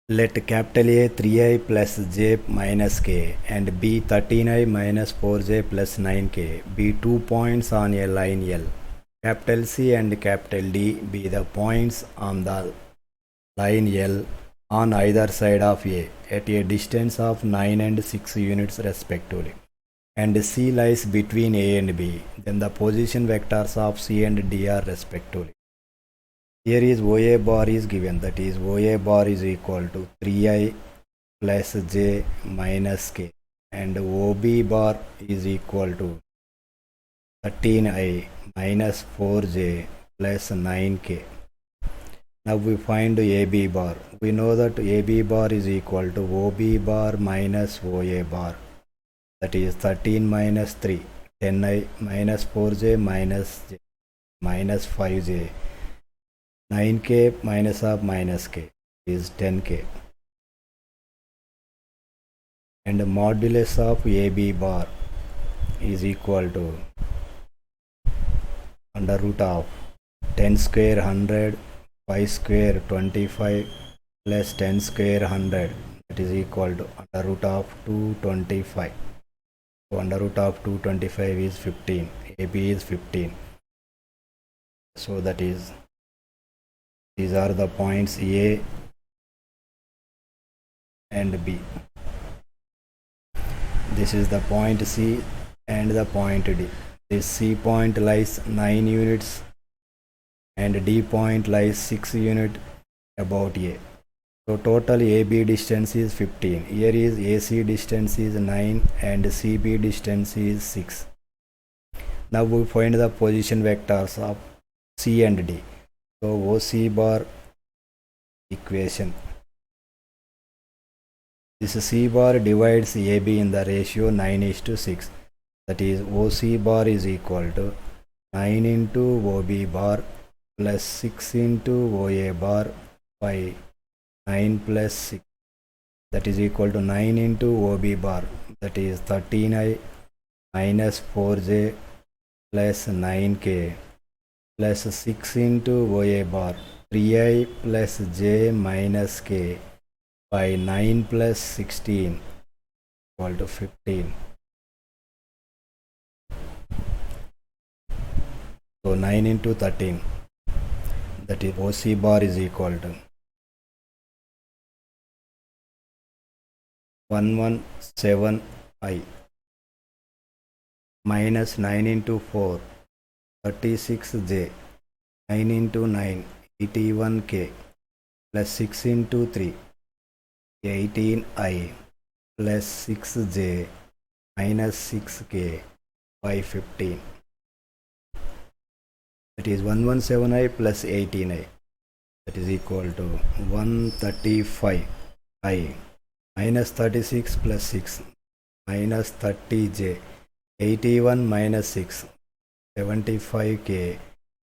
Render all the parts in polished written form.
Let capital A 3i plus j minus k and B 13i minus 4j plus 9k be 2 points on a line L. Capital C and capital D be the points on the line L on either side of A at a distance of 9 and 6 units respectively, and C lies between A and B. Then the position vectors of C and D are respectively. Here is OA bar is given, that is OA bar is equal to 3i plus j minus k, and OB bar is equal to 13i minus 4j plus 9k. Now we find AB bar. We know that AB bar is equal to OB bar minus OA bar, that is 13 minus 3, 10i minus 4j minus j minus 5j, 9k minus of minus k is 10k, and the modulus of AB bar is equal to under root of 10 square 100, 5 square 25 plus 10 square 100, that is equal to under root of 225. So under root of 225 is 15. AB is 15. So that is, these are the points A and B. This is the point C and the point D. This C point lies 9 units and D point lies 6 units about A. So total AB distance is 15. Here is AC distance is 9 and CB distance is 6. Now we find the position vectors of C and D. So OC bar equation. This C bar divides AB in the ratio 9:6. That is OC bar is equal to 9 into OB bar plus 6 into OA bar by 9 plus 6. That is equal to 9 into OB bar, that is 13i minus 4j plus 9k plus 6 into OA bar 3i plus j minus k by 9 plus 16 equal to 15. So 9 into 13, that is OC bar is equal to 117i minus 9 into 4, 36j, 9 into 9, 81k plus 6 into 3, 18i plus 6j minus 6k by 15. That is 117i plus 18i, that is equal to 135i minus 36 plus 6 minus 30j, 81 minus 6, 75k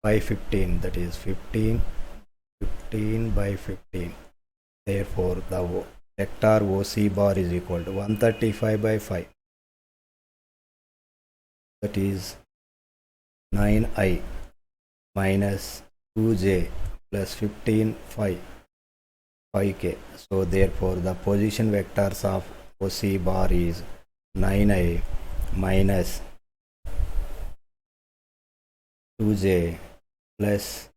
by 15, that is 15 by 15. Therefore the vector OC bar is equal to 135 by 5, that is 9i minus 2j plus 15 5k. So therefore the position vectors of OC bar is 9i minus 2j plus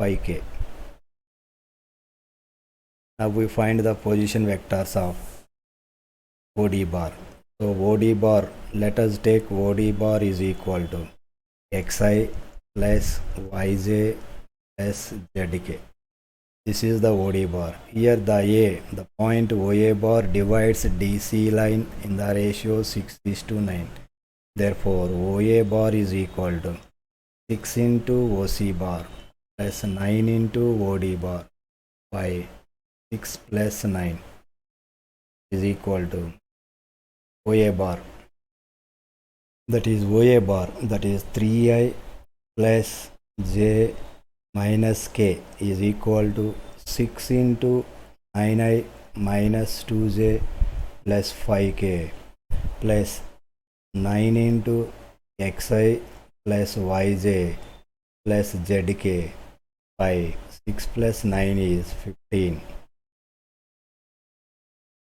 5k. Now we find the position vectors of OD bar. So OD bar, let us take OD bar is equal to xi plus yj plus zk. This is the OD bar. Here the point OA bar divides DC line in the ratio 6:9. Therefore OA bar is equal to 6 into OC bar plus 9 into OD bar by 6 plus 9 is equal to OA bar. That is OA bar, that is 3i plus j minus k is equal to 6 into 9i minus 2j plus 5k plus 9 into xi plus yj plus zk by 6 plus 9 is 15.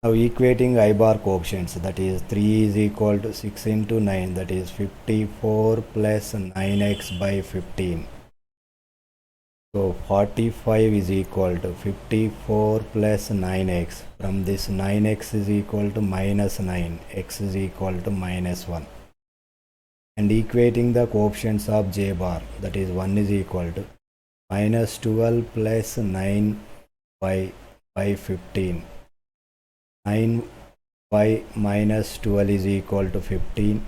Now equating I bar coefficients, that is 3 is equal to 6 into 9, that is 54 plus 9x by 15. So 45 is equal to 54 plus 9x. From this 9x is equal to minus 9, x is equal to minus 1. And equating the coefficients of j bar, that is 1 is equal to minus 12 plus 9y by 15. 9y minus 12 is equal to 15.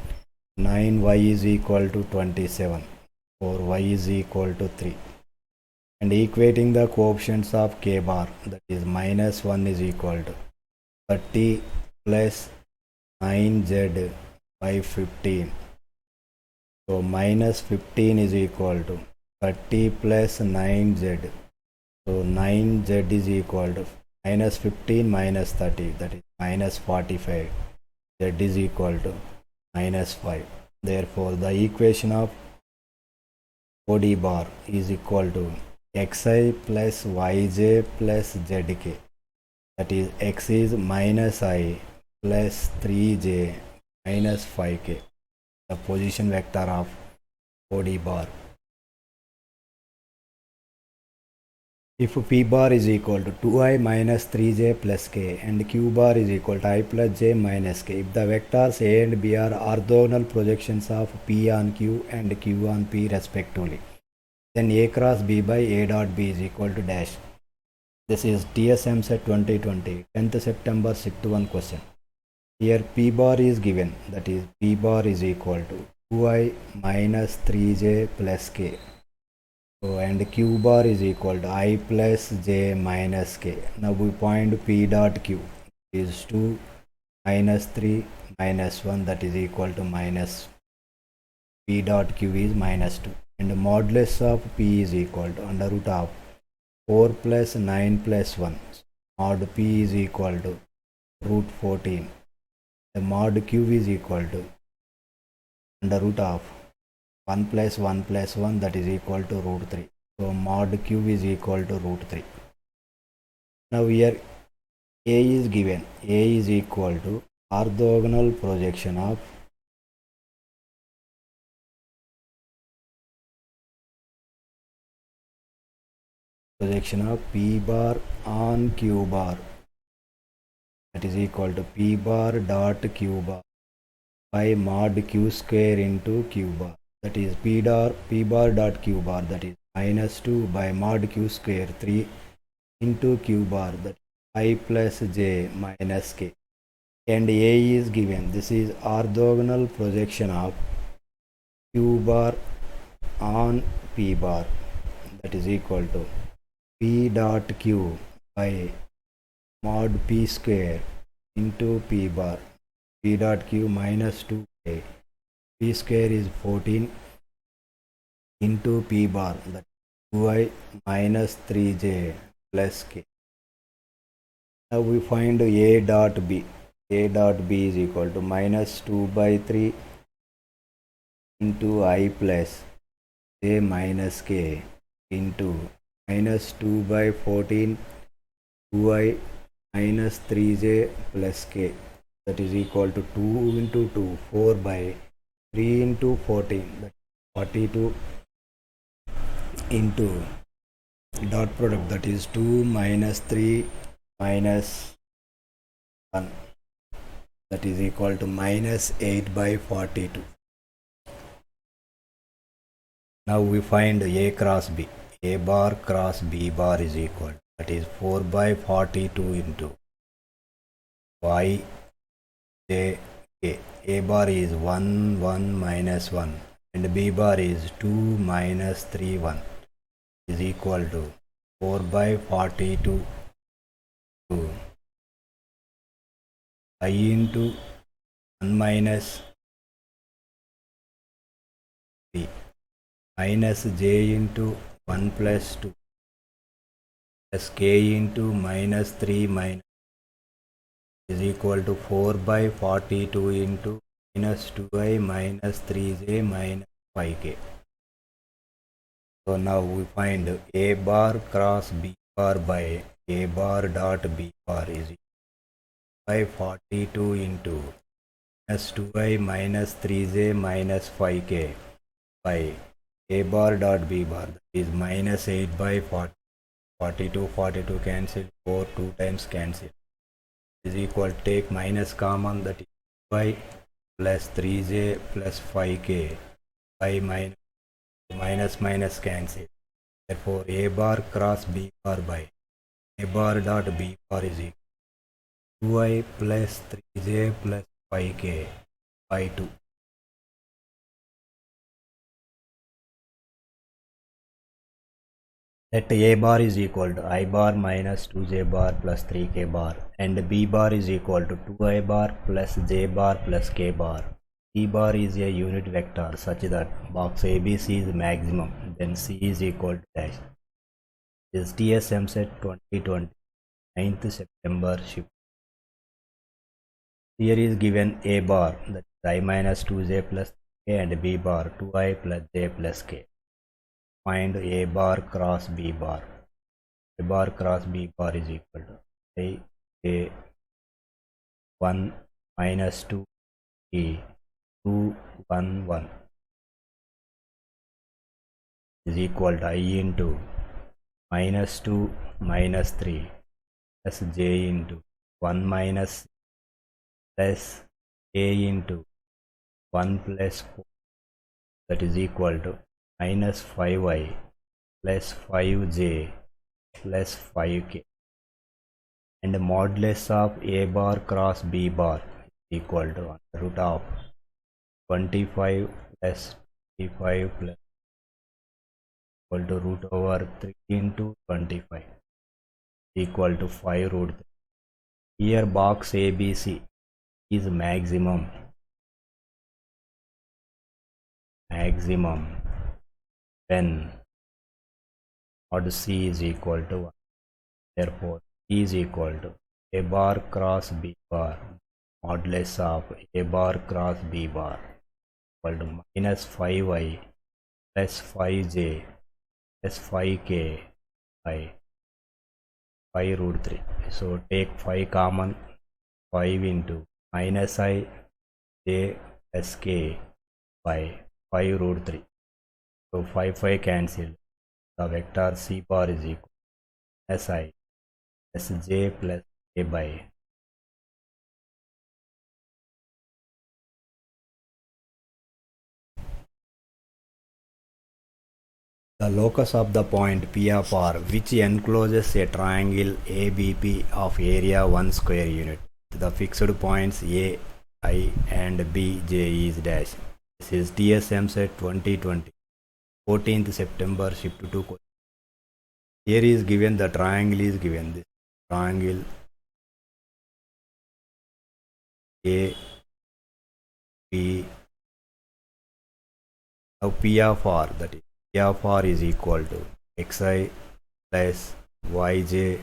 9y is equal to 27. 4y is equal to 3. And equating the coefficients of k bar, that is minus 1 is equal to 30 plus 9z by 15. So minus 15 is equal to 30 plus 9z. So 9z is equal to minus 15 minus 30, that is minus 45. Z is equal to minus 5. Therefore, the equation of OD bar is equal to xi plus yj plus zk. That is x is minus I plus 3j minus 5k. The position vector of OD bar. If P bar is equal to 2i minus 3j plus k and Q bar is equal to I plus j minus k, if the vectors A and B are orthogonal projections of P on Q and Q on P respectively, then A cross B by A dot B is equal to dash. This is TSM set 2020, 10th September 6th 1 question. Here P bar is given, that is P bar is equal to 2i minus 3j plus k. So, and Q bar is equal to I plus j minus k. Now we find P dot Q is 2 minus 3 minus 1, that is equal to minus. P dot Q is minus 2. And the modulus of P is equal to under root of 4 plus 9 plus 1. Mod P is equal to root 14. The mod Q is equal to under root of 1 plus 1 plus 1, that is equal to root 3. So mod Q is equal to root 3. Now here A is given. A is equal to orthogonal projection of P bar on Q bar, that is equal to P bar dot Q bar by mod Q square into Q bar, that is P bar dot Q bar, that is minus 2 by mod Q square 3 into Q bar, that is I plus j minus k. And A is given. This is orthogonal projection of Q bar on P bar, that is equal to P dot Q by mod P square into P bar. P dot Q minus 2k. P square is 14 into P bar, that is 2i minus 3j plus k. Now we find A dot B. A dot B is equal to minus 2 by 3 into I plus j minus k into minus 2 by 14 2i minus 3j plus k, that is equal to 2 into 2, 4 by 3 into 14, that is 42 into dot product, that is 2 minus 3 minus 1, that is equal to minus 8 by 42. Now we find A cross B. A bar cross B bar is equal, that is 4 by 42 into y j k. A bar is 1 1 minus 1 and B bar is 2 minus 3 1 is equal to 4 by 42 to I into 1 minus 3 minus j into 1 plus 2 plus k into minus 3 minus is equal to 4 by 42 into minus 2i minus 3j minus 5k. So now we find A bar cross B bar by A bar dot B bar is by 42 into minus 2i minus 3j minus 5k by a bar dot b bar, that is minus 8 by 40, 42 42 cancel, 4 2 times cancel, is equal, take minus common, that is y plus 3j plus 5k by minus minus cancel. Therefore a bar cross b bar by a bar dot b bar is equal 2i plus 3j plus 5k by 2. Let a bar is equal to I bar minus 2j bar plus 3k bar, and b bar is equal to 2i bar plus j bar plus k bar. C bar is a unit vector such that box ABC is maximum, then C is equal to dash. This TS EAMCET 2020, 9th September shift. Here is given a bar, that is I minus 2j plus k, and b bar 2i plus j plus k. Find a bar cross b bar. A bar cross b bar is equal to I j 1 minus 2 e 2 1 1 is equal to I into minus 2 minus 3 plus j into 1 minus plus a into 1 plus 4, that is equal to minus 5i plus 5j plus 5k, and modulus of a bar cross b bar is equal to under root of 25 plus 25 plus equal to root over 3 into 25 equal to 5 root 3. Here box ABC is maximum when mod C is equal to 1. Therefore C is equal to a bar cross b bar modulus of a bar cross b bar equal to minus 5i plus 5j plus 5k by 5 root 3. So take 5 common, 5 into minus I j plus k by 5 root 3. So 5 cancel. The vector C bar is equal to minus I plus j plus k by the locus of the point P of R, which encloses a triangle ABP of area 1 square unit. The fixed points A, I and B, J is dash. This is TS EAMCET 2020, 14th September shift 2 question. Here is given, the triangle is given, this triangle A, B. Now P of R, that is P of R is equal to xi plus yj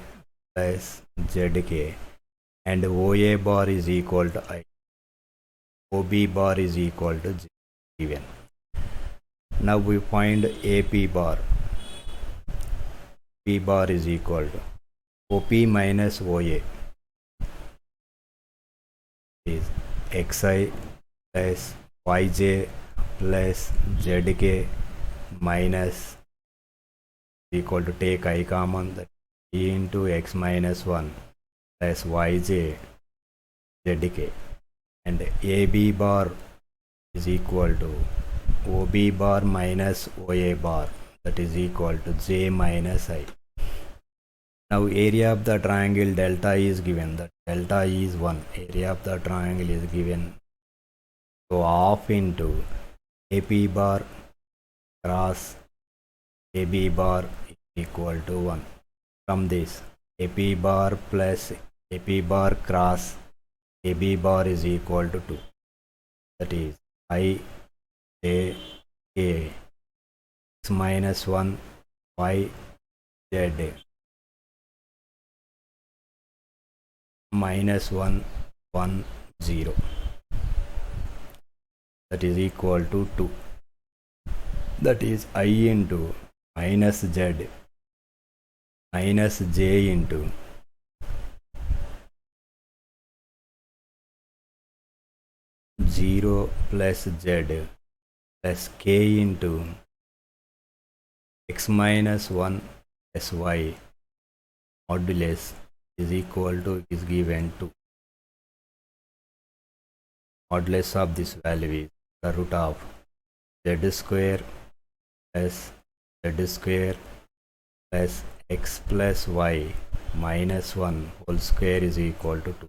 plus zk, and OA bar is equal to I. OB bar is equal to j given. Now we find AP bar. P bar is equal to OP minus OA is xi plus yj plus zk minus equal to, take I common, that e into x minus 1 plus yj zk, and AB bar is equal to OB bar minus OA bar, that is equal to j minus I. Now area of the triangle delta is given, that delta is 1, area of the triangle is given, so half into AP bar cross AB bar is equal to 1. From this, AP bar plus AP bar cross AB bar is equal to 2, that is I j k x minus 1 y z minus 1 1 0, that is equal to 2, that is I into minus z minus j into 0 plus z plus k into x minus 1 plus y modulus is equal to is given to modulus of this value is the root of z square plus z square plus x plus y minus 1 whole square is equal to 2.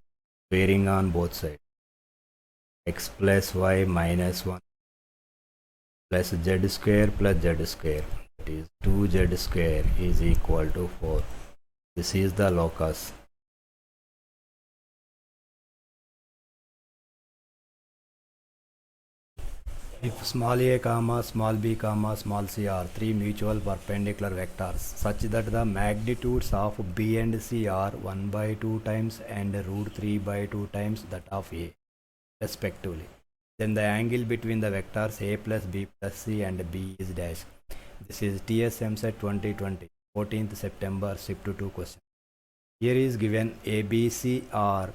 Squaring on both sides, x plus y minus 1 plus z square plus z square, that is 2z square is equal to 4. This is the locus. If small a comma small b comma small c are three mutual perpendicular vectors such that the magnitudes of b and c are 1 by 2 times and root 3 by 2 times that of a respectively, then the angle between the vectors a plus b plus c and b is dash. This is TS EAMCET 2020 14th September shift 2 question. Here is given ABC are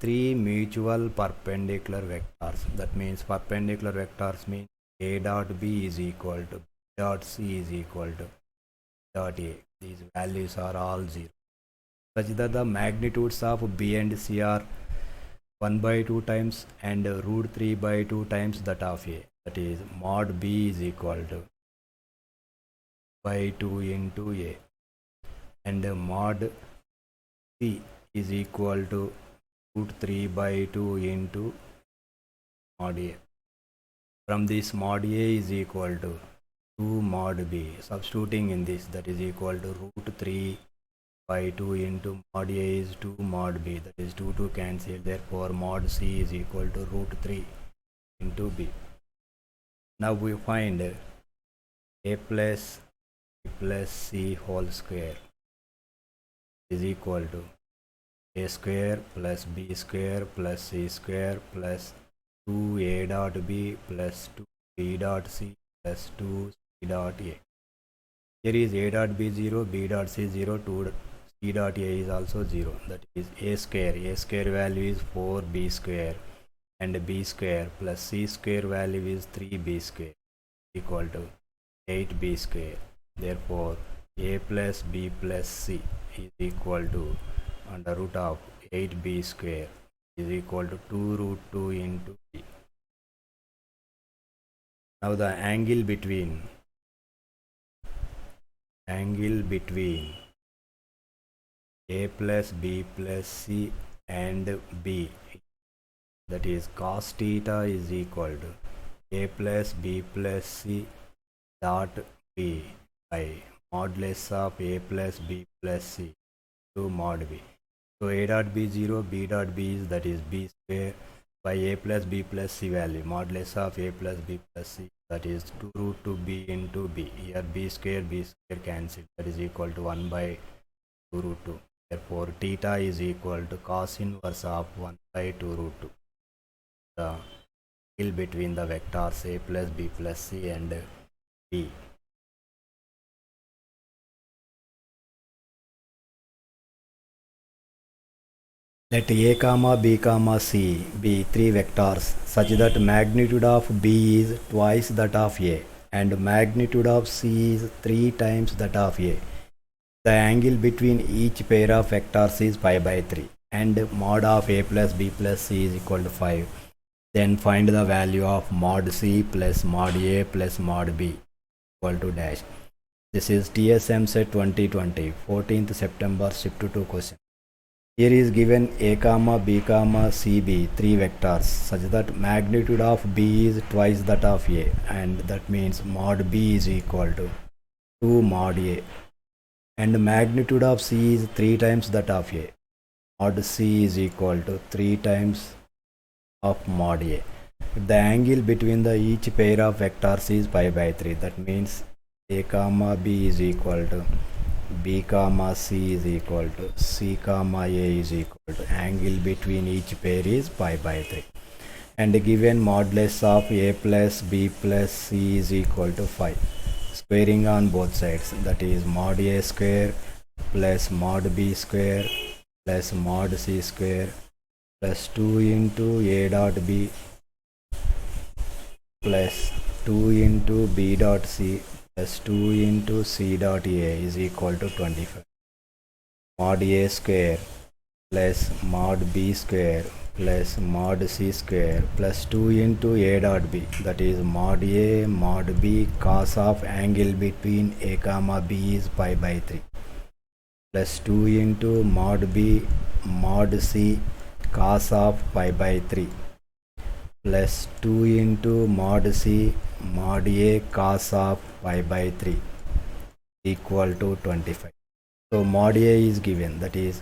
three mutual perpendicular vectors. That means perpendicular vectors mean a dot b is equal to b dot c is equal to dot a. These values are all 0 such that the magnitudes of b and c are 1 by 2 times and root 3 by 2 times that of a. That is mod b is equal to by 2 into a, and mod c is equal to root 3 by 2 into mod a. From this, mod a is equal to 2 mod b. Substituting in this, that is equal to root 3 by 2 into mod a is 2 mod b, that is 2 cancel. Therefore mod c is equal to root 3 into b. Now we find a plus b plus c whole square is equal to a square plus b square plus c square plus 2a dot b plus 2b dot c plus 2c dot a. Here is a dot b 0, b dot c 0, 2 c dot a is also 0. That is a square. A square value is 4b square and b square plus c square value is 3b square equal to 8b square. Therefore a plus b plus c is equal to under root of 8b square is equal to 2 root 2 into b. Now the angle between a plus b plus c and b, that is cos theta is equal to a plus b plus c dot b by modulus of a plus b plus c to mod b. So a dot b 0, b dot b is, that is b square by a plus b plus c value modulus of a plus b plus c, that is 2 root 2 b into b. Here b square cancel, that is equal to 1 by 2 root 2. Therefore theta is equal to cos inverse of 1 by 2 root 2. The angle between the vectors a plus b plus c and b. Let a comma b comma c be three vectors such that magnitude of b is twice that of a and magnitude of c is 3 times that of a. The angle between each pair of vectors is pi by 3 and mod of a plus b plus c is equal to 5. Then find the value of mod c plus mod a plus mod b equal to dash. This is TS EAMCET 2020 14th September shift 2 question. Here is given a comma b comma c b three vectors such that magnitude of b is twice that of a, and that means mod b is equal to 2 mod a, and magnitude of c is 3 times that of a. Mod c is equal to 3 times of mod a. If the angle between the each pair of vectors is pi by 3, that means a comma b is equal to b comma c is equal to c comma a is equal to angle between each pair is pi by 3, and given modulus of a plus b plus c is equal to 5. Squaring on both sides, that is mod a square plus mod b square plus mod c square plus 2 into A dot B plus 2 into B dot C plus 2 into C dot A is equal to 25. Mod A square plus mod B square plus mod C square plus 2 into A dot B, that is mod A mod B cos of angle between A comma B is pi by 3, plus 2 into mod B mod C cos of pi by 3 plus 2 into mod C mod A cos of pi by 3 equal to 25. So mod A is given, that is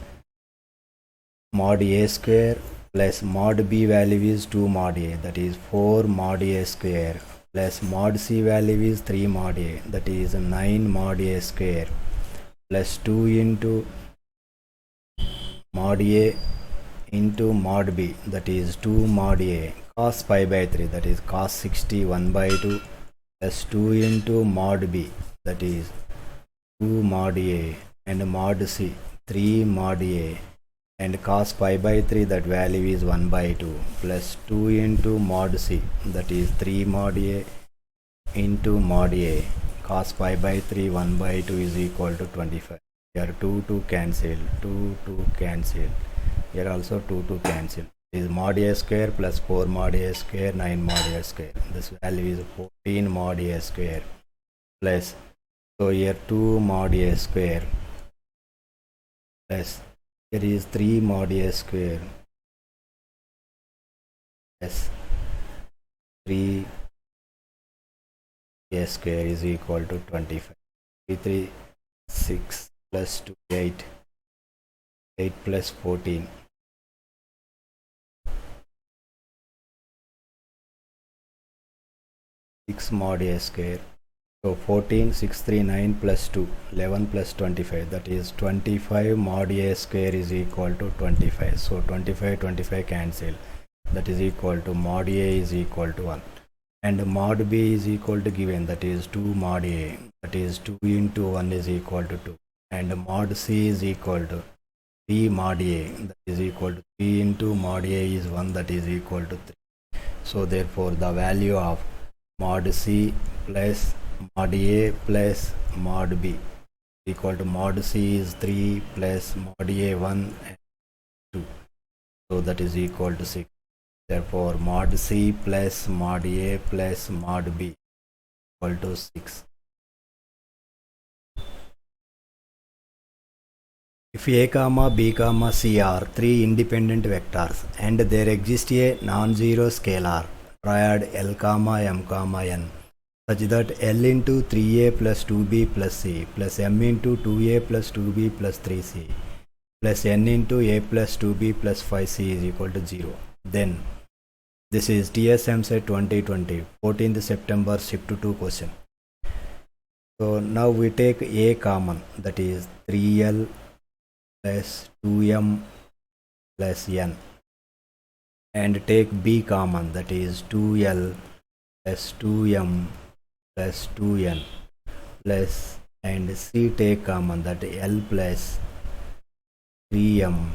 mod A square plus mod B value is 2 mod A, that is 4 mod A square, plus mod C value is 3 mod A, that is 9 mod A square, plus 2 into mod A into mod B, that is 2 mod A cos pi by 3, that is cos 60 1 by 2, plus 2 into mod B, that is 2 mod A, and mod C 3 mod A, and cos pi by 3, that value is 1 by 2, plus 2 into mod C, that is 3 mod A into mod A cos pi by 3 1 by 2 is equal to 25. Here 2 cancel, 2 cancel, here also 2 cancel. This is mod A square plus 4 mod A square 9 mod A square, this value is 14 mod A square, plus so here 2 mod A square plus here is 3 mod A square plus 3 A square is equal to 25. 3 6 plus 2 8, 8 plus 14, 6 mod A square. So 14 6 3 9 plus 2 11 plus 25, that is 25 mod A square is equal to 25. So 25 cancel, that is equal to mod A is equal to 1, and mod B is equal to given, that is 2 mod A, that is 2 into 1 is equal to 2, and mod C is equal to 3 mod A, that is equal to 3 into mod A is 1, that is equal to 3. So therefore the value of mod C plus mod A plus mod B equal to mod C is 3 plus mod A 1 and 2, so that is equal to 6. Therefore mod C plus mod A plus mod B equal to 6. If A comma B comma C are three independent vectors and there exists a non-zero scalar triad L comma M comma N such that L into 3A plus 2B plus C plus M into 2A plus 2B plus 3C plus N into A plus 2B plus 5C is equal to 0, then this is TSM set 2020 14th September shift 2 question. So now we take A common, that is 3L plus 2M plus N, and take B common, that is 2L plus 2M plus 2N plus, and C take common, that L plus 3M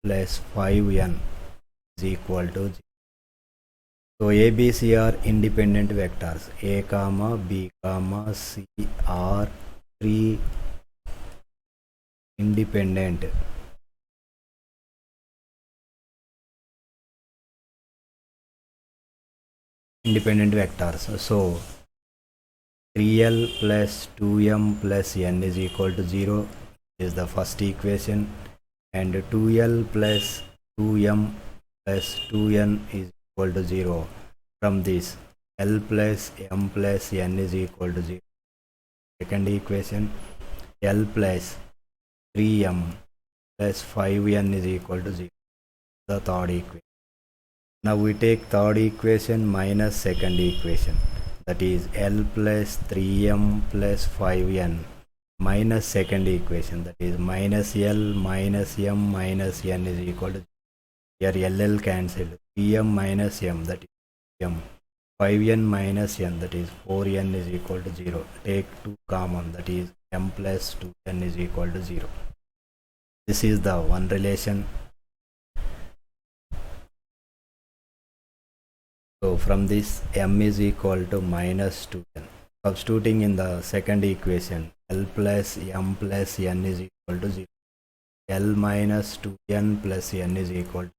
plus 5N is equal to 0. So A, B, C are independent vectors. A comma B comma C are three independent vectors. So 3L plus 2M plus N is equal to 0 is the first equation, and 2L plus 2M plus 2N is equal to 0. From this, L plus M plus N is equal to 0. Second equation, L plus 3M plus 5N is equal to 0. The third equation. Now we take third equation minus second equation, that is L plus 3M plus 5N minus second equation, that is minus L minus M minus N is equal to 0. Here LL cancelled, 3M minus M, that is M, 5N minus N, that is 4N is equal to 0. Take 2 common, that is M plus 2N is equal to 0. This is the one relation. So from this m is equal to minus 2n. Substituting in the second equation, L plus m plus n is equal to 0. L minus 2n plus n is equal to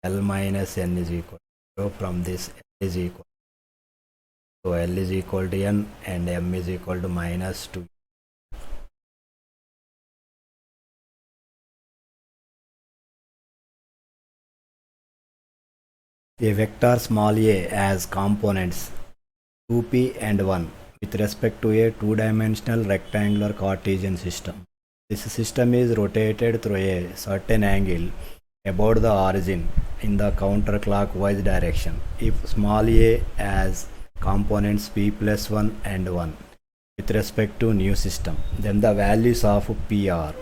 L minus n is equal to 0. From this L is equal. So L is equal to n and m is equal to minus 2. A vector small a has components 2p and 1 with respect to a two-dimensional rectangular Cartesian system. This system is rotated through a certain angle about the origin in the counterclockwise direction. If small a has components p plus 1 and 1 with respect to new system, then the values of p are.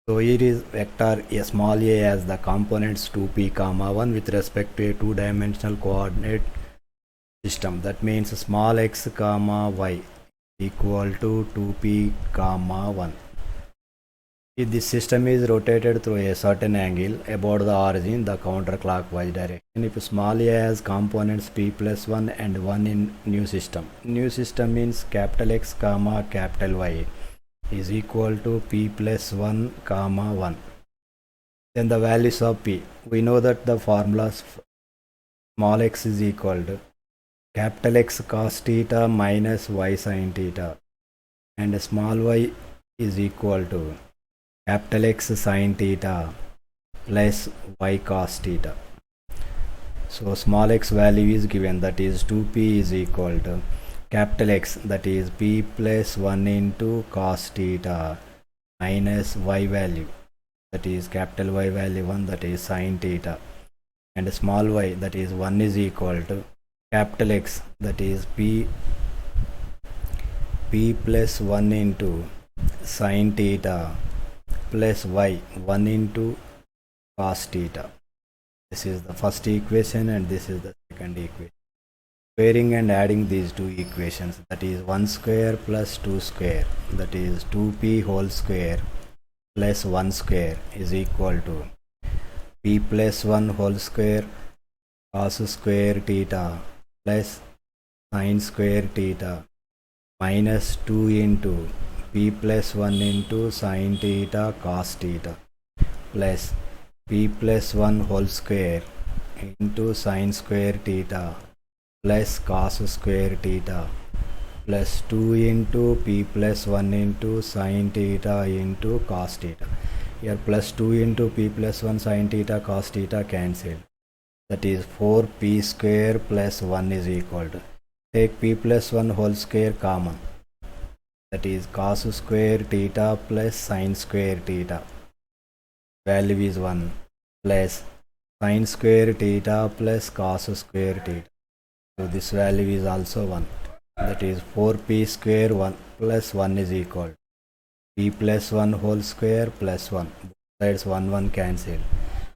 So here is vector a small a has the components 2p comma 1 with respect to a two-dimensional coordinate system. That means small x comma y equal to 2p comma 1. If this system is rotated through a certain angle about the origin, the counterclockwise direction. If small a has components p plus 1 and 1 in new system. New system means capital X comma capital Y is equal to p plus 1 comma 1. Then the values of p. We know that the formulas small x is equal to capital X cos theta minus y sin theta and small y is equal to capital X sin theta plus y cos theta. So small x value is given, that is 2p is equal to capital X, that is p plus 1 into cos theta minus y value, that is capital Y value 1, that is sin theta, and small y, that is 1 is equal to capital X, that is p plus 1 into sin theta plus y 1 into cos theta. This is the first equation and this is the second equation. Squaring and adding these two equations, that is 1 square plus 2 square, that is 2p whole square plus 1 square is equal to p plus 1 whole square cos square theta plus sin square theta minus 2 into p plus 1 into sin theta cos theta plus p plus 1 whole square into sin square theta plus cos square theta plus 2 into p plus 1 into sin theta into cos theta. Here plus 2 into p plus 1 sin theta cos theta cancelled. That is 4p square plus 1 is equal to, take p plus 1 whole square common, that is cos square theta plus sin square theta, value is 1, plus sin square theta plus cos square theta. So this value is also 1, that is 4p square 1 plus 1 is equal to p plus 1 whole square plus 1, both sides 1 1 cancel.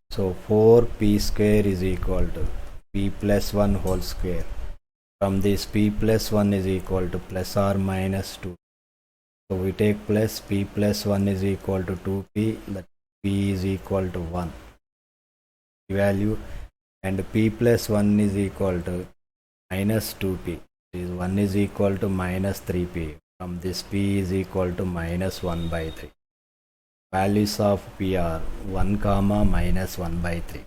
So 4p square is equal to p plus 1 whole square. From this p plus 1 is equal to plus or minus 2. So we take plus p plus 1 is equal to 2p, that p is equal to 1 value, and p plus 1 is equal to minus 2p, is 1 is equal to minus 3p. From this p is equal to minus 1 by 3. Values of p are 1 comma minus 1 by 3.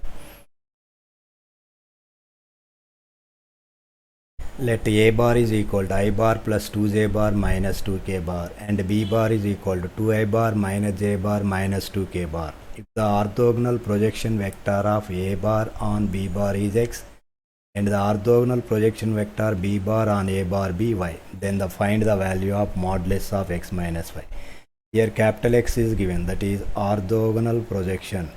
Let a bar is equal to I bar plus 2j bar minus 2k bar and b bar is equal to 2i bar minus j bar minus 2k bar. If the orthogonal projection vector of a bar on b bar is x and the orthogonal projection vector b bar on a bar be y, then find the value of modulus of x minus y. Here capital X is given, that is orthogonal projection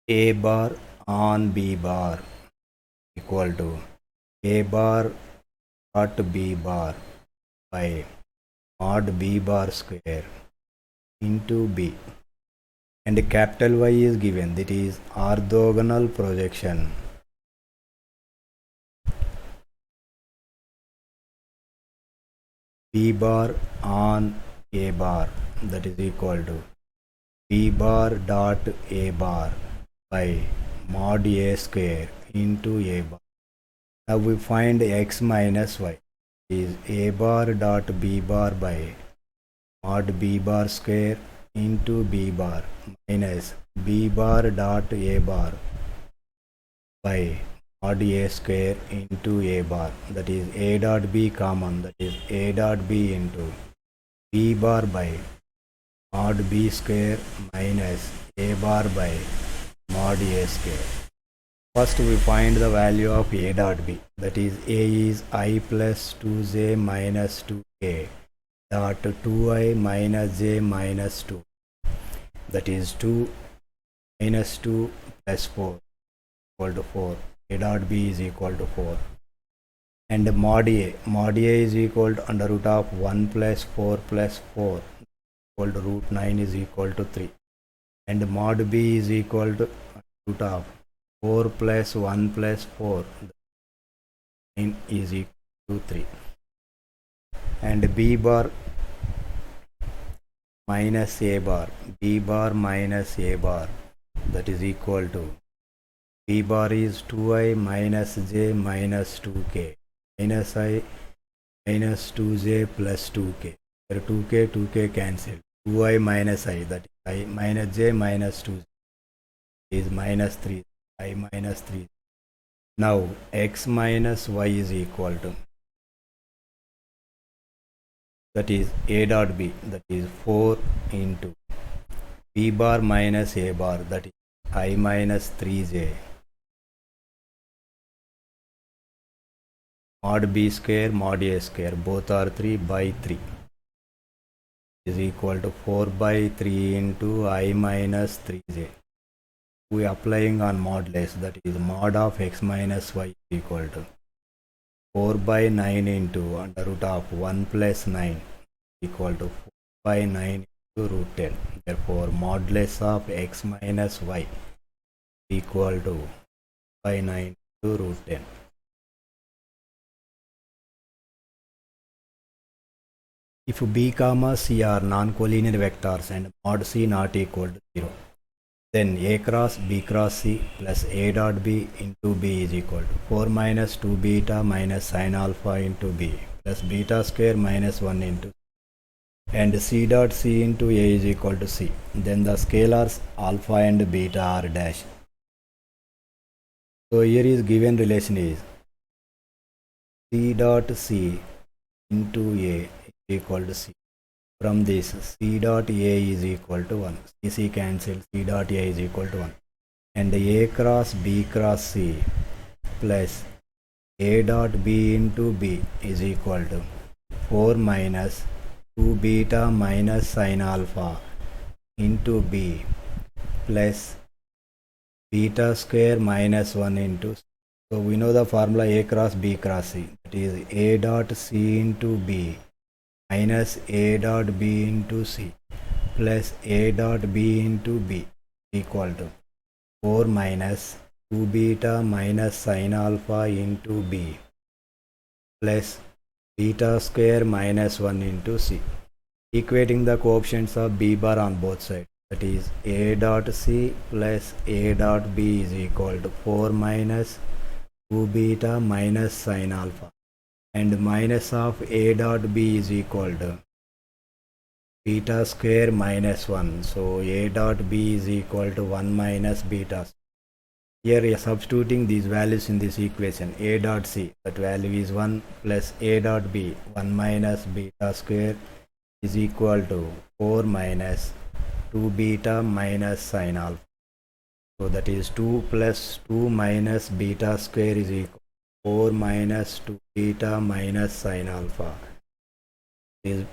a bar on b bar equal to a bar dot b bar by mod b bar square into b, and capital Y is given, that is orthogonal projection b bar on a bar that is equal to b bar dot a bar by mod a square into a bar. Now we find x minus y is a bar dot b bar by mod b bar square into b bar minus b bar dot a bar by mod a square into a bar, that is a dot b common, that is a dot b into b bar by mod b square minus a bar by mod a square. First we find the value of a dot b, that is a is I plus 2j minus 2k dot 2I minus j minus 2, that is 2 minus 2 plus 4 equal to 4. A dot b is equal to 4. And mod a is equal to under root of 1 plus 4 plus 4 equal to root 9 is equal to 3. And mod b is equal to root of 4 plus 1 plus 4, 9 is equal to 3. And b bar minus a bar, b bar minus a bar, that is equal to b bar is 2I minus j minus 2k minus I minus 2j plus 2k. Here 2k cancel. 2I minus I, that is I minus j minus 2 is minus 3. I minus 3. Now x minus y is equal to, that is a dot b, that is 4 into b bar minus a bar, that is I minus 3j mod b square mod a square, both are 3 by 3 is equal to 4 by 3 into I minus 3j. We are applying on modulus, that is mod of x minus y is equal to 4 by 9 into under root of 1 plus 9 equal to 4 by 9 into root 10. Therefore modulus of x minus y equal to by 9 into root 10. If b comma c are non-collinear vectors and mod c not equal to 0, then a cross b cross c plus a dot b into b is equal to 4 minus 2 beta minus sin alpha into b plus beta square minus 1 into, and c dot c into a is equal to c. Then the scalars alpha and beta are dash. So here is given relation is c dot c into a is equal to c. From this c dot a is equal to 1. C cancel, c dot a is equal to 1. And a cross b cross c plus a dot b into b is equal to 4 minus 2 beta minus sin alpha into b plus beta square minus 1 into. So we know the formula a cross b cross c, that is a dot c into b minus a dot b into c plus a dot b into b equal to 4 minus 2 beta minus sin alpha into b plus beta square minus 1 into c. Equating the coefficients of b bar on both sides, that is a dot c plus a dot b is equal to 4 minus 2 beta minus sin alpha, and minus of a dot b is equal to beta square minus 1. So a dot b is equal to 1 minus beta. Here substituting these values in this equation, a dot c, that value is 1 plus a dot b, 1 minus beta square is equal to 4 minus 2 beta minus sin alpha. So that is 2 plus 2 minus beta square is equal to 4 minus 2 beta minus sin alpha. Is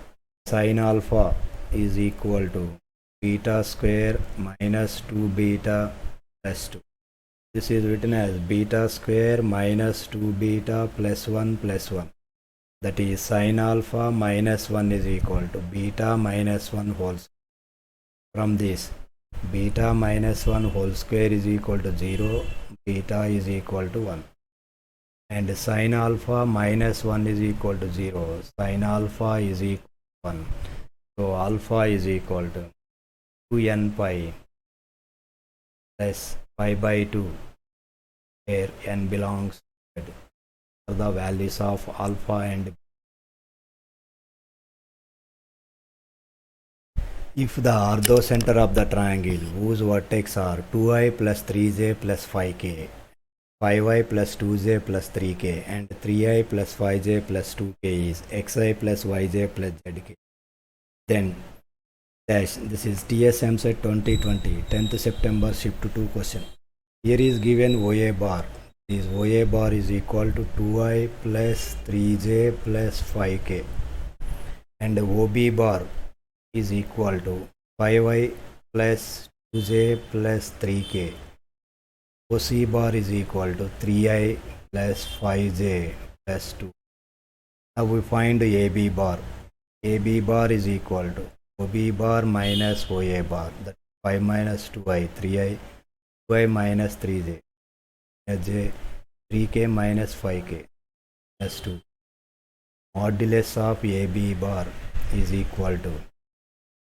sin alpha is equal to beta square minus 2 beta plus 2. This is written as beta square minus 2 beta plus 1 plus 1. That is sin alpha minus 1 is equal to beta minus 1 whole square. From this, beta minus 1 whole square is equal to 0, beta is equal to 1. And sin alpha minus 1 is equal to 0, sin alpha is equal to 1. So alpha is equal to 2n pi plus pi by 2, where n belongs to Z, for the values of alpha and if the orthocenter of the triangle whose vertex are 2i plus 3j plus 5k, 5i plus 2j plus 3k and 3i plus 5j plus 2k is xi plus yj plus zk, then dash, this is TSM set 2020 10th September shift 2 question. Here is given OA bar. This OA bar is equal to 2i plus 3j plus 5k and OB bar is equal to 5i plus 2j plus 3k. OC bar is equal to 3i plus 5j plus 2. Now we find AB bar. AB bar is equal to OB bar minus OA bar, that 5 minus 2i, 3i, 2i minus 3j, j, 3k minus 5k plus 2. Modulus of AB bar is equal to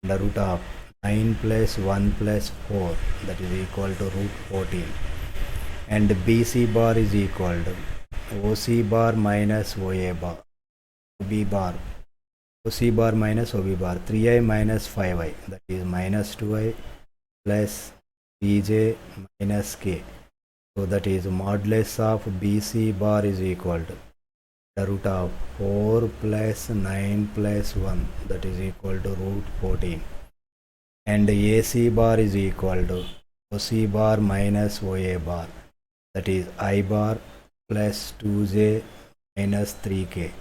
the root of 9 plus 1 plus 4, that is equal to root 14. And BC bar is equal to OC bar minus OA bar, OB bar, OC bar minus OB bar, 3i minus 5i, that is minus 2i plus 3j minus k. So that is modulus of BC bar is equal to the root of 4 plus 9 plus 1, that is equal to root 14. And AC bar is equal to OC bar minus OA bar, that is I bar plus 2j minus 3k,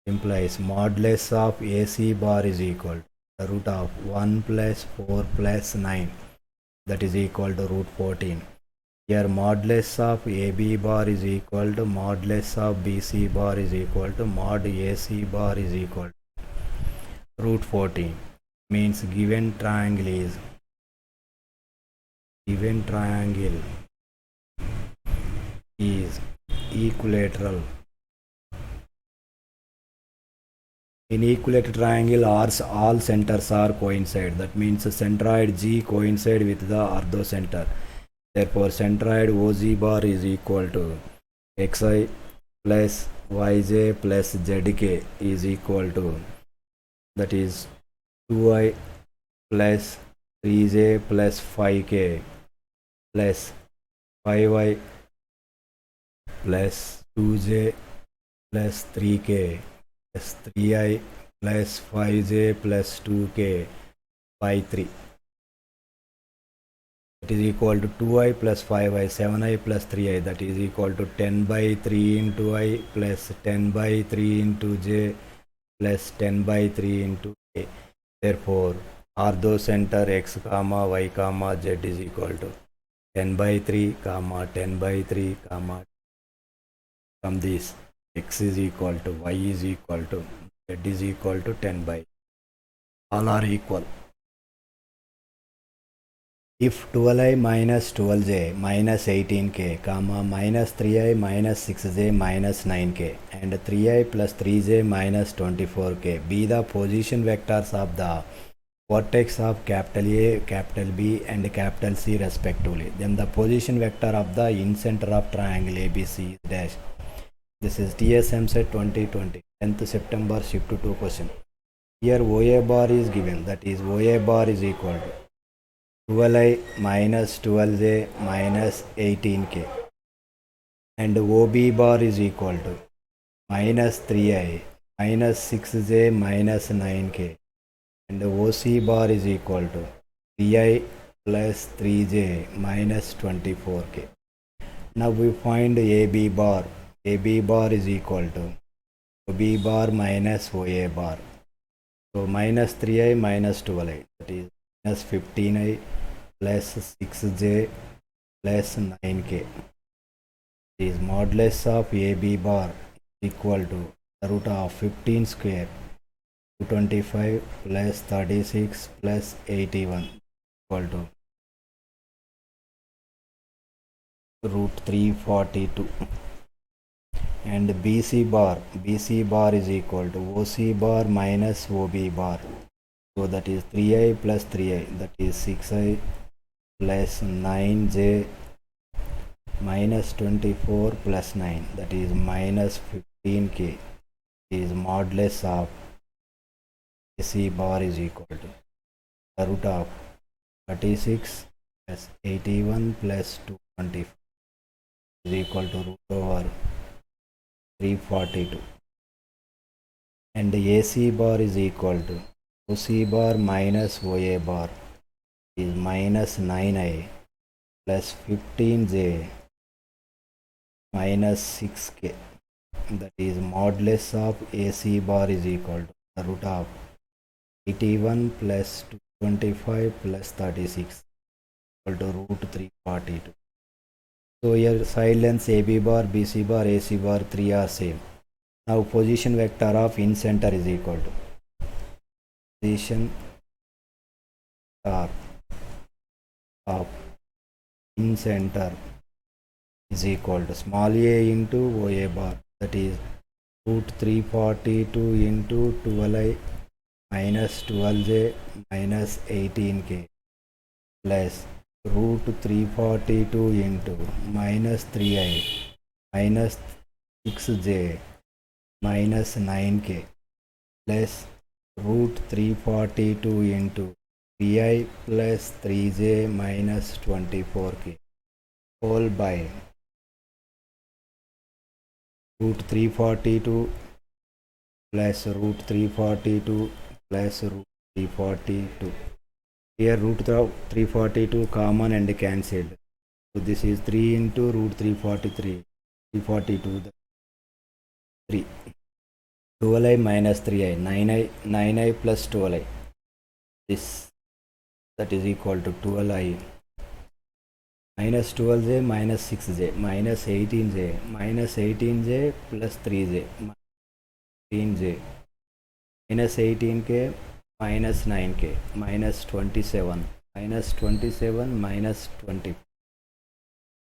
implies modulus of AC bar is equal to the root of 1 plus 4 plus 9, that is equal to root 14. Here modulus of AB bar is equal to modulus of BC bar is equal to mod AC bar is equal to root 14. Means given triangle is equilateral. In equilateral triangle, all centers are coincide. That means centroid G coincide with the orthocenter. Therefore, centroid OG bar is equal to xi plus yj plus zk is equal to, that is 2i plus 3j plus 5k plus 5i plus 2j plus 3k plus 3i plus 5j plus 2k by 3. That is equal to 2i plus 5i, 7i plus 3i, that is equal to 10 by 3 into I plus 10 by 3 into j plus 10 by 3 into k. Therefore, orthocenter x comma y comma z is equal to 10 by 3 comma 10 by 3 comma. From this, x is equal to y is equal to z is equal to 10 by. All are equal. If 12i minus 12j minus 18k, comma minus 3i minus 6j minus 9k and 3i plus 3j minus 24k be the position vectors of the vertex of capital A, capital B and capital C respectively, then the position vector of the incenter of triangle ABC is dash. This is TSM set 2020 10th September shift 2 question. Here OA bar is given, that is OA bar is equal to 12i minus 12j minus 18k and OB bar is equal to minus 3i minus 6j minus 9k and OC bar is equal to 3i plus 3j minus 24k. Now we find AB bar. AB bar is equal to OB bar minus OA bar. So minus 3i minus 12i, that is minus 15i plus 6j plus 9k. Is modulus of AB bar equal to the root of 15 square 225 plus 36 plus 81 equal to root 342. And BC bar is equal to OC bar minus OB bar, So that is 3i plus 3i, that is 6i plus 9j minus 24 plus 9, that is minus 15k, is modulus of AC bar is equal to the root of 36 plus 81 plus 225 is equal to root over 342, and the AC bar is equal to OC bar minus OA bar is minus 9i plus 15j minus 6k, that is modulus of AC bar is equal to the root of 81 plus 225 plus 36 equal to root 342. So here side lengths AB bar, BC bar, AC bar 3 are same. Now position vector of in center is equal to position vector of in center is equal to small a into OA bar, that is root 342 into 12i minus 12j minus 18k plus root 342 into minus 3i minus 6j minus 9k plus root 342 into 3i plus 3j minus 24k whole by root 342 plus root 342 plus root 342. Here root 342 common and cancelled. So this is 3 into root 342, 3. 12i minus 3i, 9i plus 12i. This, that is equal to 12i minus 12j minus 6j minus 18j plus 3j 18j minus 18k minus 9k minus 27 minus 20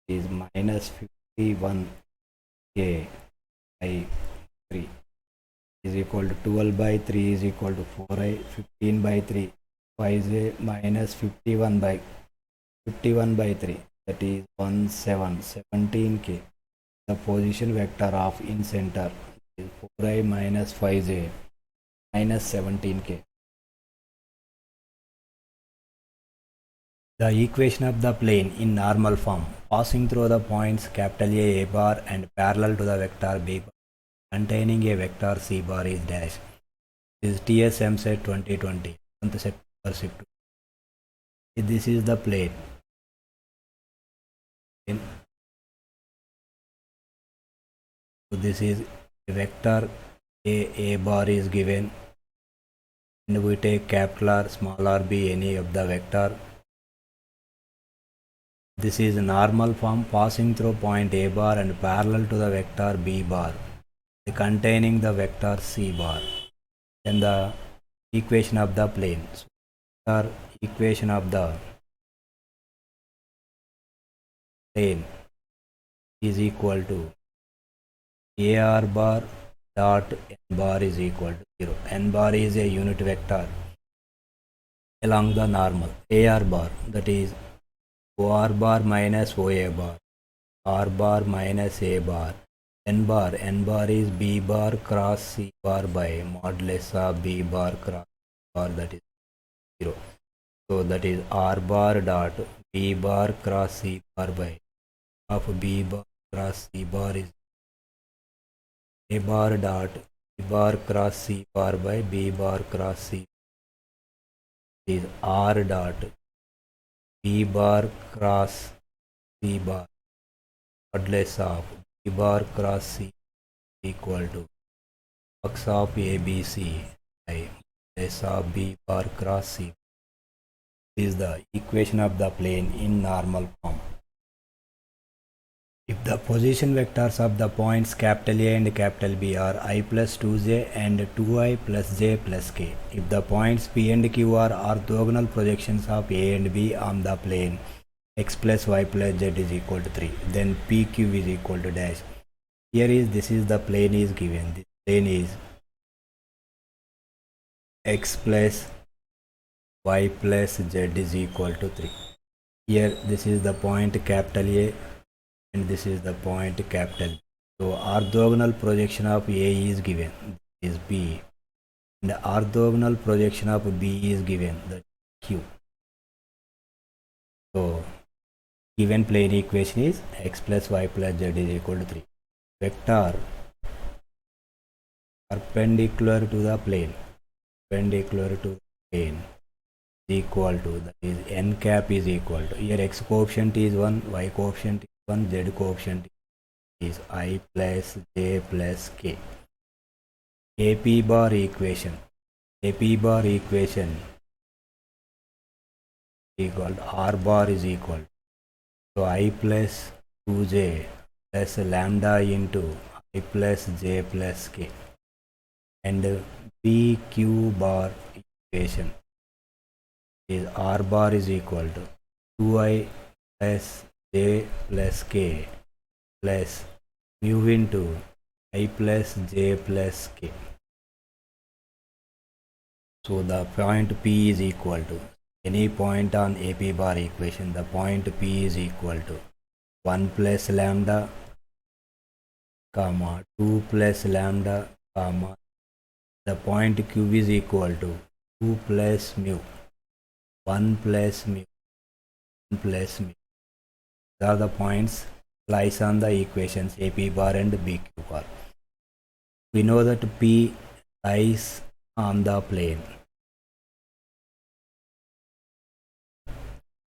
is minus 51k by 3 is equal to 12 by 3 is equal to 4i, 15 by 3 5j minus 51 by 3, that is 17k. The position vector of in center is 4i minus 5j minus 17k. The equation of the plane in normal form passing through the points capital A bar and parallel to the vector B bar containing a vector C bar is dash. This is TSM set 2020. This is the plane. So this is a vector A bar is given, and we take capital R, small r, B, any of the vector. This is normal form passing through point A bar and parallel to the vector B bar containing the vector C bar. Then the equation of the plane. So vector equation of the plane is equal to AR bar dot N bar is equal to 0. N bar is a unit vector along the normal. AR bar, that is OR bar minus OA bar, R bar minus A bar. N bar is B bar cross C bar by modulus of B bar cross C bar, that is 0. So that is R bar dot B bar cross C bar by of B bar cross C bar is A bar dot B bar cross C bar by B bar cross C is R dot B bar cross C bar modulus of B bar cross C equal to box of ABC by modulus of B bar cross C. This is the equation of the plane in normal form. If the position vectors of the points capital A and capital B are I plus 2j and 2i plus j plus k, if the points P and Q are orthogonal projections of A and B on the plane x plus y plus z is equal to 3, then PQ is equal to dash. Here is, this is the plane is given. This plane is x plus y plus z is equal to 3. Here this is the point capital A and this is the point capital B. So orthogonal projection of A is given, that is B, and the orthogonal projection of B is given, that is Q. So given plane equation is x plus y plus z is equal to 3. Vector perpendicular to the plane, is equal to, that is n cap is equal to, here x coefficient is 1, y coefficient is 1, z coefficient is I plus j plus k. AP bar equation equal to R bar is equal to, so I plus 2j plus lambda into I plus j plus k, and PQ bar equation is R bar is equal to 2i plus j plus k plus mu into I plus j plus k. So the point P is equal to, any point on AP bar equation, the point P is equal to 1 plus lambda comma 2 plus lambda comma, the point Q is equal to 2 plus mu 1 plus mu 1 plus mu. These are the points lies on the equations AP bar and BQ bar. We know that P lies on the plane.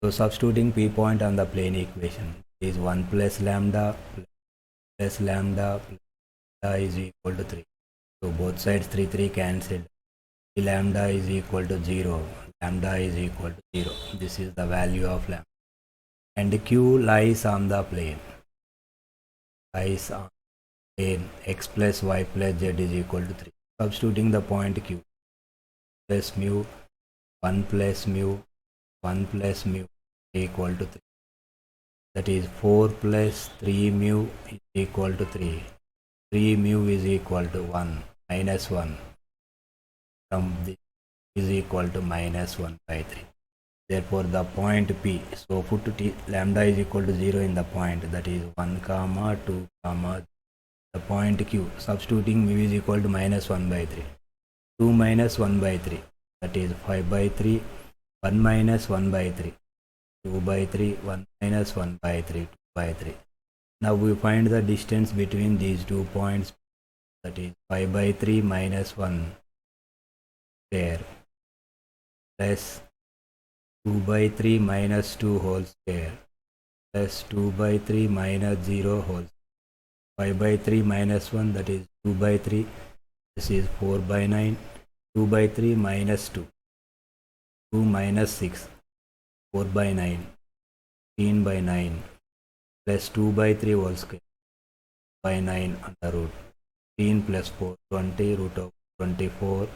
So substituting P point on the plane equation is 1 plus lambda plus lambda is equal to 3. So both sides 3 cancelled. Lambda is equal to 0. Lambda is equal to 0. This is the value of lambda. And Q lies on the plane. Lies on plane x plus y plus z is equal to 3. Substituting the point Q plus mu 1 plus mu 1 plus mu equal to 3. That is 4 plus 3 mu is equal to 3. 3 mu is equal to 1 minus 1. From this is equal to minus 1 by 3. Therefore the point P, so put t lambda is equal to 0 in the point, that is 1 comma 2 comma, the point Q, substituting mu is equal to minus 1 by 3. 2 minus 1 by 3, that is 5 by 3. 1 minus 1 by 3, 2 by 3. 1 minus 1 by 3, 2 by 3. Now we find the distance between these 2 points, that is 5 by 3 minus 1 square plus 2 by 3 minus 2 whole square plus 2 by 3 minus 0 whole. 5 by 3 minus 1, that is 2 by 3. This is 4 by 9. 2 by 3 minus 2. 2 minus 6. 4 by 9. 15 by 9 plus 2 by 3 whole square by 9 under root. 15 plus 4, 20, root of 24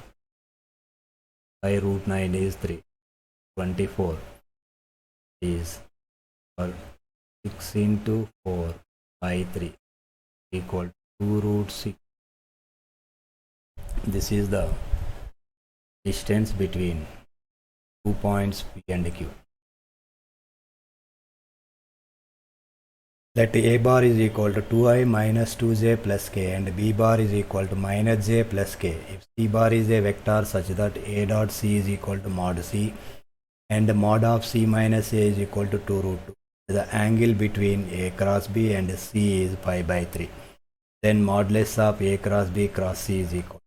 by root 9 is 3. 24 is 6 into 4 by 3 equal to 2 root 6. This is the distance between 2 points P and Q. Let A bar is equal to 2i minus 2j plus k and B bar is equal to minus j plus k. If C bar is a vector such that A dot C is equal to mod C and mod of C minus A is equal to 2 root 2. The angle between A cross B and C is pi by 3. Then modulus of A cross B cross C is equal.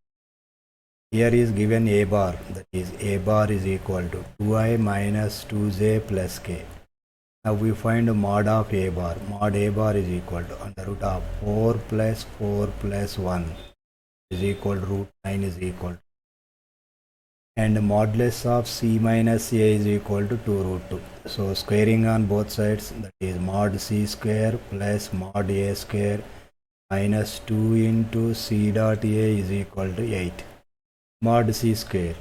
Here is given A bar, that is A bar is equal to 2i minus 2j plus k. Now we find mod of A bar. Mod A bar is equal to under root of 4 plus 4 plus 1 is equal to root 9 is equal to. And modulus of C minus A is equal to 2 root 2. So squaring on both sides, that is mod C square plus mod A square minus 2 into C dot A is equal to 8. Mod C square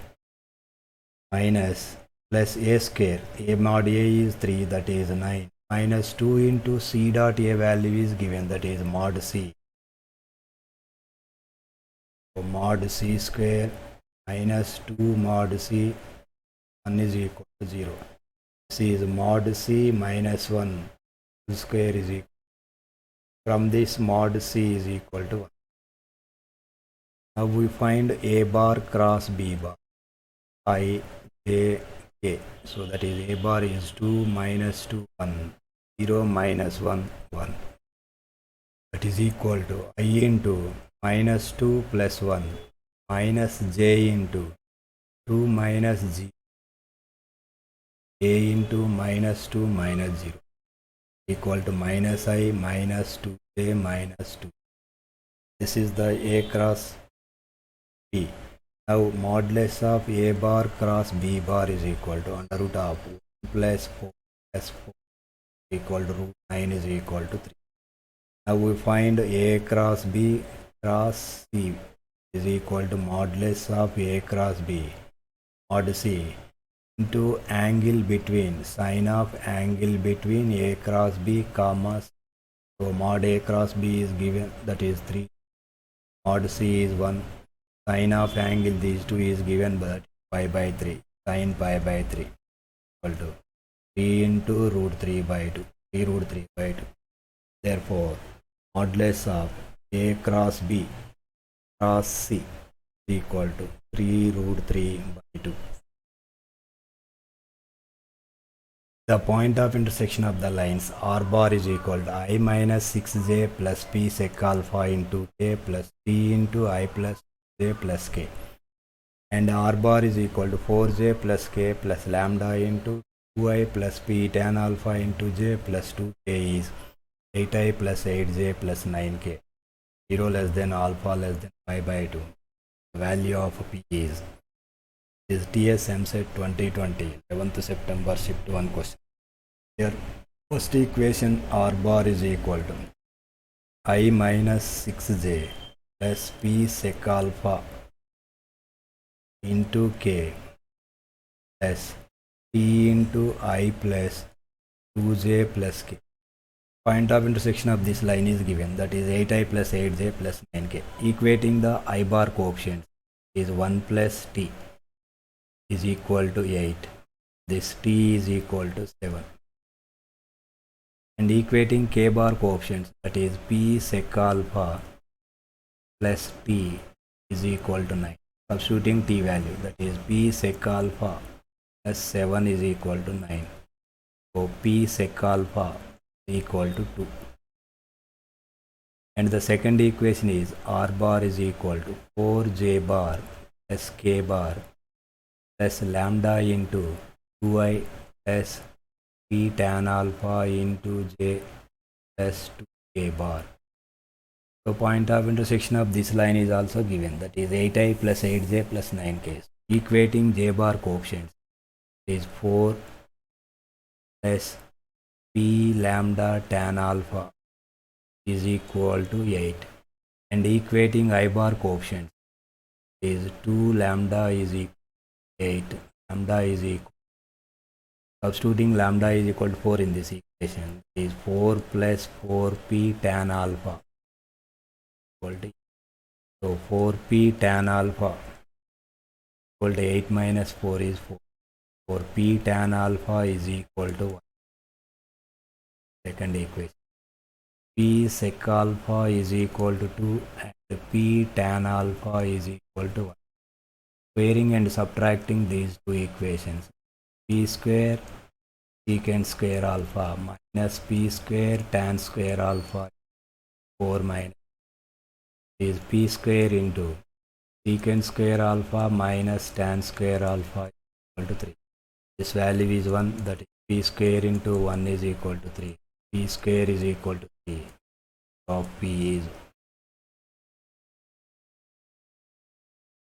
minus plus A square, A mod A is 3, that is 9, minus 2 into C dot A value is given, that is mod C. So mod C square minus 2 mod C 1 is equal to 0. C is mod C minus 1 square is equal. From this mod C is equal to 1. Now we find A bar cross B bar. I, J, K. So that is A bar is 2 minus 2, 1. 0 minus 1, 1. That is equal to I into minus 2 plus 1 minus J into 2 minus G. A into minus 2 minus 0 equal to minus I minus 2J minus 2. This is the A cross B. Now modulus of A bar cross B bar is equal to under root of 1 plus 4 plus 4 equal to root 9 is equal to 3. Now we find A cross B cross C is equal to modulus of A cross B mod C into angle between sine of angle between A cross B comma. So mod A cross B is given, that is 3. Mod C is 1. Sine of angle these two is given by pi by 3. Sine pi by 3 equal to 3 into root 3 by 2. 3 root 3 by 2. Therefore, modulus of A cross B cross C is equal to 3 root 3 by 2. The point of intersection of the lines R bar is equal to I minus 6J plus P sec alpha into K plus P into I plus J plus K. And R bar is equal to 4J plus K plus lambda into 2I plus P tan alpha into J plus 2K is 8I plus 8J plus 9K. 0 less than alpha less than pi by 2. The value of P is TS MSET 2020 11th September shift 1 question. Here first equation R bar is equal to I minus 6J plus P sec alpha into K plus P into I plus 2J plus K. Point of intersection of this line is given, that is 8I plus 8J plus 9K. Equating the I bar coefficients is 1 plus T is equal to 8. This T is equal to 7. And equating K bar coefficients, that is P sec alpha plus T is equal to 9. Substituting T value, that is P sec alpha plus 7 is equal to 9. So P sec alpha is equal to 2. And the second equation is R bar is equal to 4J bar plus K bar plus lambda into 2I plus P tan alpha into J plus 2K bar. So point of intersection of this line is also given, that is 8I plus 8J plus 9K. Equating J bar coefficients is 4 plus P lambda tan alpha is equal to 8. And equating I bar coefficients is 2 lambda is equal to 8. Lambda is equal. Substituting lambda is equal to 4 in this equation is 4 plus 4P tan alpha equal to, so 4P tan alpha equal to 8 minus 4 is 4. 4P tan alpha is equal to 1. Second equation. P sec alpha is equal to 2 and P tan alpha is equal to 1. Squaring and subtracting these two equations. P square secant square alpha minus P square tan square alpha 4 minus is P square into secant square alpha minus tan square alpha equal to 3. This value is 1, that is P square into 1 is equal to 3. P square is equal to 3. So P is